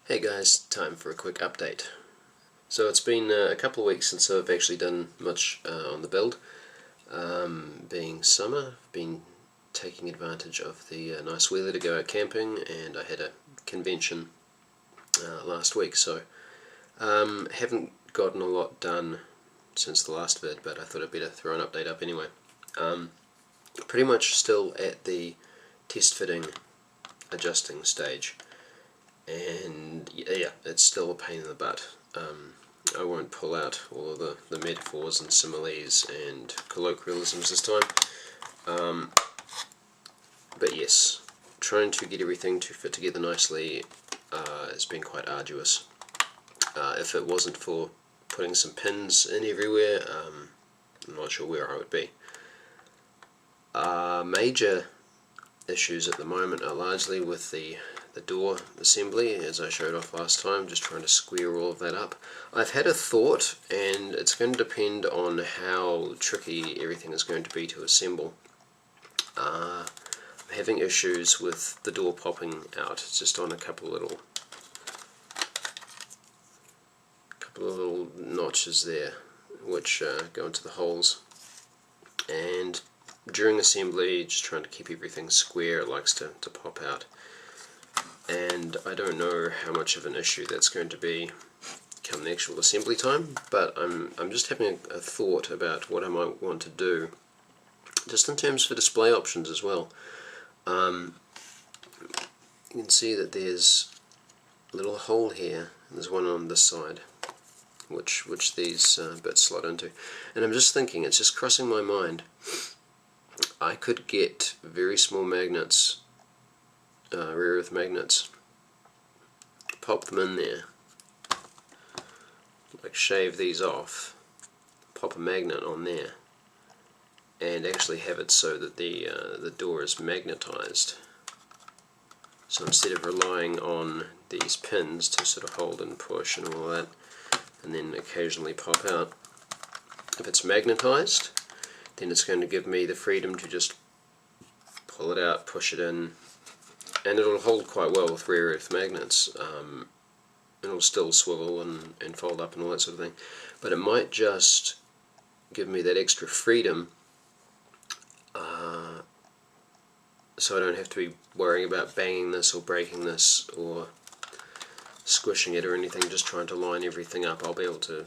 Hey guys, time for a quick update. So it's been a couple of weeks since I've actually done much on the build. Being summer, I've been taking advantage of the nice weather to go out camping, and I had a convention last week, so haven't gotten a lot done since the last vid, but I thought I'd better throw an update up anyway. Pretty much still at the test fitting adjusting stage. And yeah, it's still a pain in the butt. I won't pull out all of the metaphors and similes and colloquialisms this time. But yes, trying to get everything to fit together nicely has been quite arduous. If it wasn't for putting some pins in everywhere, I'm not sure where I would be. Major issues at the moment are largely with the door assembly, as I showed off last time, just trying to square all of that up. I've had a thought, and it's going to depend on how tricky everything is going to be to assemble. I'm having issues with the door popping out. It's just on a couple of little notches there, which go into the holes. And during assembly, just trying to keep everything square, it likes to pop out. And I don't know how much of an issue that's going to be come the actual assembly time, but I'm just having a thought about what I might want to do, just in terms for display options as well. You can see that there's a little hole here, and there's one on this side, which these bits slot into. And I'm just thinking, it's just crossing my mind, I could get very small magnets, rare earth magnets, pop them in there, like shave these off, pop a magnet on there, and actually have it so that the door is magnetized. So instead of relying on these pins to sort of hold and push and all that, and then occasionally pop out, if it's magnetized, then it's going to give me the freedom to just pull it out, push it in, and it'll hold quite well with rare earth magnets. It'll still swivel and fold up and all that sort of thing, but it might just give me that extra freedom, so I don't have to be worrying about banging this or breaking this or squishing it or anything, just trying to line everything up. I'll be able to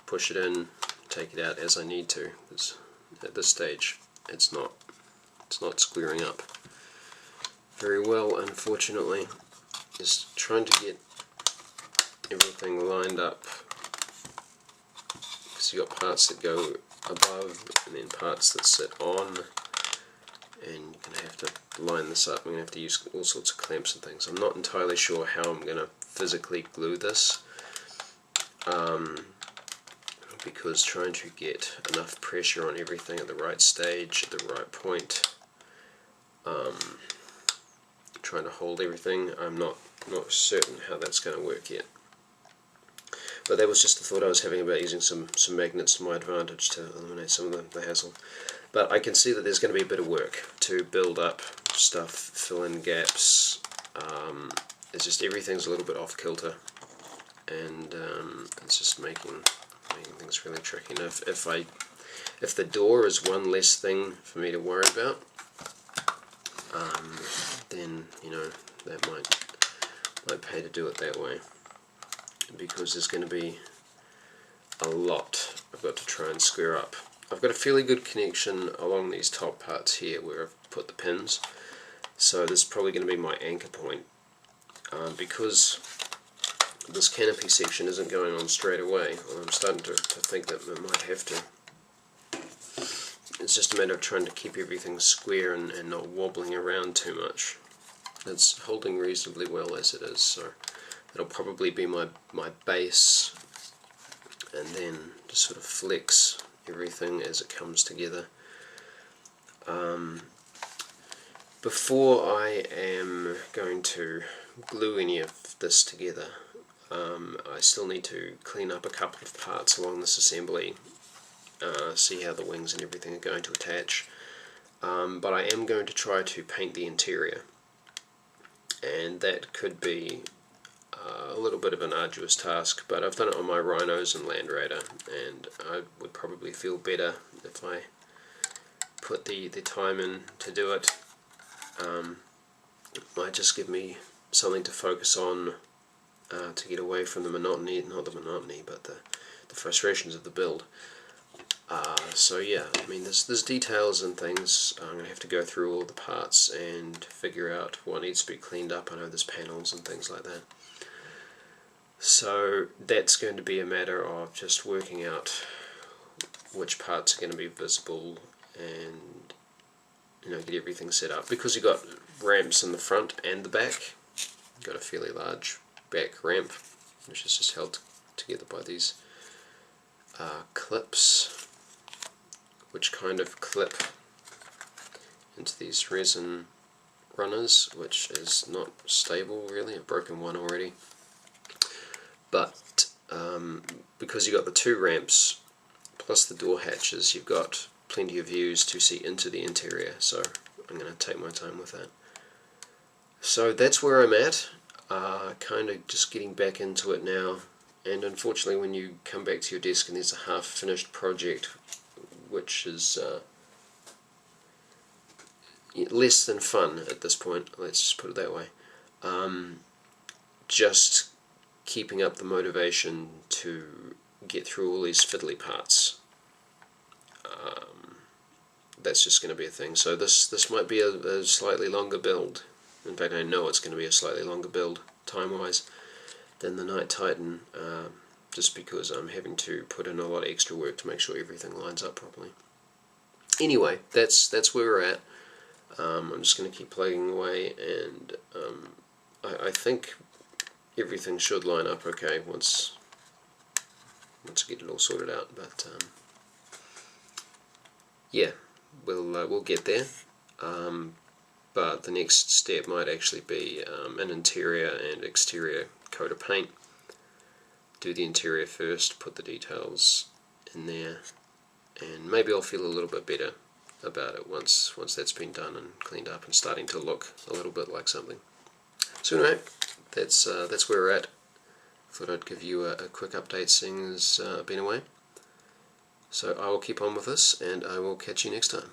push it in, take it out as I need to. At this stage it's not squaring up very well, unfortunately. Just trying to get everything lined up, because you've got parts that go above and then parts that sit on, and you're going to have to line this up. I'm going to have to use all sorts of clamps and things. I'm not entirely sure how I'm going to physically glue this, because trying to get enough pressure on everything at the right stage, at the right point, trying to hold everything, I'm not certain how that's going to work yet. But that was just the thought I was having about using some magnets to my advantage to eliminate some of the hassle. But I can see that there's going to be a bit of work to build up stuff, fill in gaps. It's just everything's a little bit off kilter, and it's just making things really tricky. Now, if the door is one less thing for me to worry about, then that might pay to do it that way, because there's going to be a lot I've got to try and square up. I've got a fairly good connection along these top parts here where I've put the pins, so this is probably going to be my anchor point, because this canopy section isn't going on straight away. Well, I'm starting to think that it might have to. It's just a matter of trying to keep everything square and not wobbling around too much. It's holding reasonably well as it is, so it'll probably be my base, and then just sort of flex everything as it comes together. Before I am going to glue any of this together, I still need to clean up a couple of parts along this assembly, see how the wings and everything are going to attach, but I am going to try to paint the interior, and that could be a little bit of an arduous task, but I've done it on my Rhinos and Land Raider, and I would probably feel better if I put the time in to do it. It might just give me something to focus on, to get away from the monotony, not the monotony, but the frustrations of the build. So yeah, I mean there's details and things. I'm going to have to go through all the parts and figure out what needs to be cleaned up. I know there's panels and things like that. So that's going to be a matter of just working out which parts are going to be visible and, you know, get everything set up. Because you've got ramps in the front and the back, you've got a fairly large back ramp, which is just held together by these clips, which kind of clip into these resin runners, which is not stable really. I've broken one already. But because you've got the two ramps plus the door hatches, you've got plenty of views to see into the interior, so I'm going to take my time with that. So that's where I'm at, kind of just getting back into it now. And unfortunately, when you come back to your desk and there's a half-finished project, which is less than fun at this point, let's just put it that way, just keeping up the motivation to get through all these fiddly parts, that's just going to be a thing. So this might be a slightly longer build. In fact, I know it's going to be a slightly longer build time-wise than the Night Titan, just because I'm having to put in a lot of extra work to make sure everything lines up properly. Anyway, that's where we're at. I'm just going to keep plugging away, and I think everything should line up okay once I get it all sorted out. But yeah, we'll get there. But the next step might actually be an interior and exterior coat of paint. Do the interior first, put the details in there, and maybe I'll feel a little bit better about it once that's been done and cleaned up and starting to look a little bit like something. So anyway, that's where we're at. Thought I'd give you a quick update, seeing as I've been away. So I will keep on with this, and I will catch you next time.